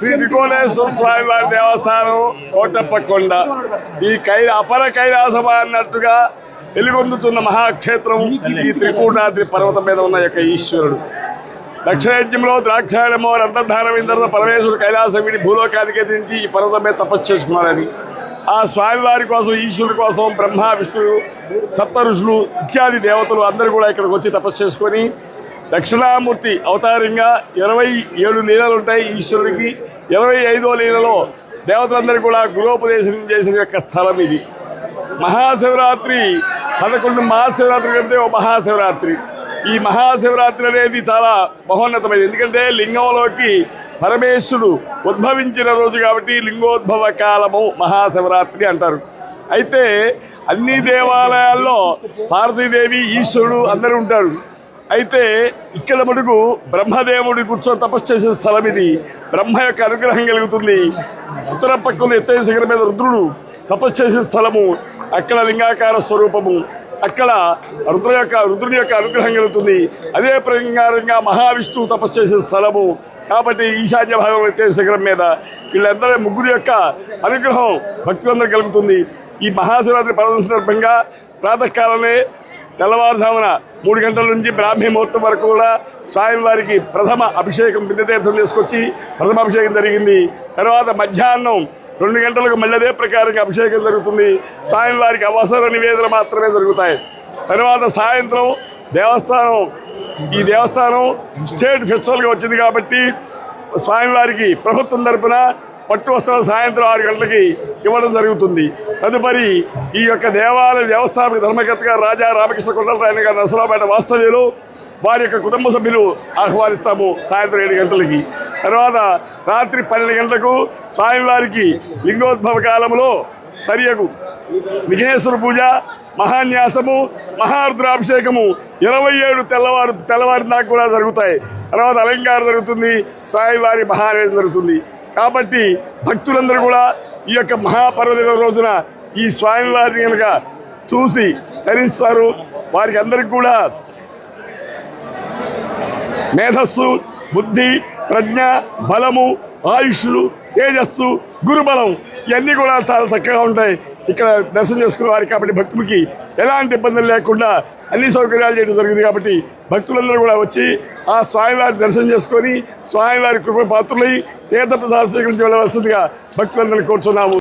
శ్రీ త్రికోణేశ్వర స్వామి వారి దేవస్థానం కోటప్పకొండ ఈ అపర కైలాసమా అన్నట్టుగా వెలుగొందుతున్న మహాక్షేత్రం ఈ త్రికూటాద్రి పర్వతం మీద ఉన్న యొక్క ఈశ్వరుడు. దక్షిణయజ్ఞంలో ద్రాక్షాయణమో రథధారం తర్వాత పరమేశ్వరుడు కైలాసం విడి భూలోకానికి ఎదిరించి ఈ పర్వతం మీద తపస్సు చేసుకున్నారని, ఆ స్వామివారి కోసం ఈశ్వరుడి కోసం బ్రహ్మ విష్ణువు సప్త ఋషులు ఇత్యాది దేవతలు అందరూ కూడా ఇక్కడికి వచ్చి తపస్సు చేసుకొని దక్షిణామూర్తి అవతారంగా 27 లీలలు ఉంటాయి ఈశ్వరుడికి. 25వ లీలలో దేవతలందరూ కూడా గురోపదేశం చేసిన యొక్క స్థలం ఇది. మహాశివరాత్రి 11 మహాశివరాత్రి కంటే ఓ మహాశివరాత్రి. ఈ మహాశివరాత్రి అనేది చాలా మహోన్నతమైనది, ఎందుకంటే లింగంలోకి పరమేశ్వరుడు ఉద్భవించిన రోజు కాబట్టి లింగోద్భవ కాలము మహాశివరాత్రి అంటారు. అయితే అన్ని దేవాలయాల్లో పార్వతీదేవి ఈశ్వరుడు అందరూ ఉంటారు. అయితే ఇక్కడ మటుకు బ్రహ్మదేవుడి కూర్చొని తపస్సు చేసే స్థలం ఇది. బ్రహ్మ యొక్క అనుగ్రహం కలుగుతుంది. ఉత్తర పక్కన ఎత్తైన శిఖరం మీద తపస్సు చేసే స్థలము, అక్కడ లింగాకార స్వరూపము, అక్కడ రుద్రుని యొక్క అనుగ్రహం కలుగుతుంది. అదే ప్రకారంగా మహావిష్ణువు తపస్సు చేసే స్థలము కాబట్టి ఈశాన్య భాగం ఎత్తైన శిఖరం మీద వీళ్ళందరూ ముగ్గురు యొక్క అనుగ్రహం భక్తులందరూ కలుగుతుంది. ఈ మహాశివరాత్రి పర్వ సందర్భంగా ప్రాతకాలమే తెల్లవారుజామున 3 గంటల నుంచి బ్రాహ్మీ ముహూర్తం వరకు కూడా స్వామివారికి ప్రథమ అభిషేకం బిందతీర్థం తీసుకొచ్చి ప్రథమ అభిషేకం జరిగింది. తర్వాత మధ్యాహ్నం 2 గంటలకు మళ్ళీ అదే ప్రకారంగా అభిషేకం జరుగుతుంది. స్వామివారికి అవసర నివేదన మాత్రమే జరుగుతాయి. తర్వాత సాయంత్రం ఈ దేవస్థానం స్టేట్ ఫెస్టివల్గా వచ్చింది కాబట్టి స్వామివారికి ప్రభుత్వం తరపున పట్టు వస్త్రాలు సాయంత్రం 6 గంటలకి ఇవ్వడం జరుగుతుంది. తదుపరి ఈ యొక్క దేవాలయ వ్యవస్థాపక ధర్మకర్తగా రాజా రామకృష్ణ కొండలరాయన గారు నరసరావుపేట వాస్తవ్యులు వారి యొక్క కుటుంబ సభ్యులు ఆహ్వానిస్తాము సాయంత్రం 7 గంటలకి. తర్వాత రాత్రి 12 గంటలకు స్వామివారికి లింగోద్భవ కాలంలో సరియగు విఘ్నేశ్వర పూజ, మహాన్యాసము, మహారుద్రాభిషేకము 27 తెల్లవారి దాకా కూడా జరుగుతాయి. తర్వాత అలంకారం జరుగుతుంది, స్వామివారి మహానైవేద్యం జరుగుతుంది. కాబట్టి భక్తులందరూ కూడా ఈ యొక్క మహాపర్వదిన రోజున ఈ స్వామివారిని కనుక చూసి ధరిస్తారు. వారికి అందరికి కూడా మేధస్సు, బుద్ధి, ప్రజ్ఞ, బలము, ఆయుష్లు, తేజస్సు, గురుబలం ఇవన్నీ కూడా చాలా చక్కగా ఉంటాయి ఇక్కడ దర్శనం చేసుకునే వారికి. కాబట్టి భక్తులకి ఎలాంటి ఇబ్బందులు లేకుండా అన్ని సౌకర్యాలు చేయడం జరిగింది. కాబట్టి భక్తులందరూ కూడా వచ్చి ఆ స్వామివారి దర్శనం చేసుకొని స్వామివారి కృప పాత్రులై తీర్థప్రసాద స్వీకరించి వెళ్ళవలసిందిగా భక్తులందరినీ కోరుచున్నాము.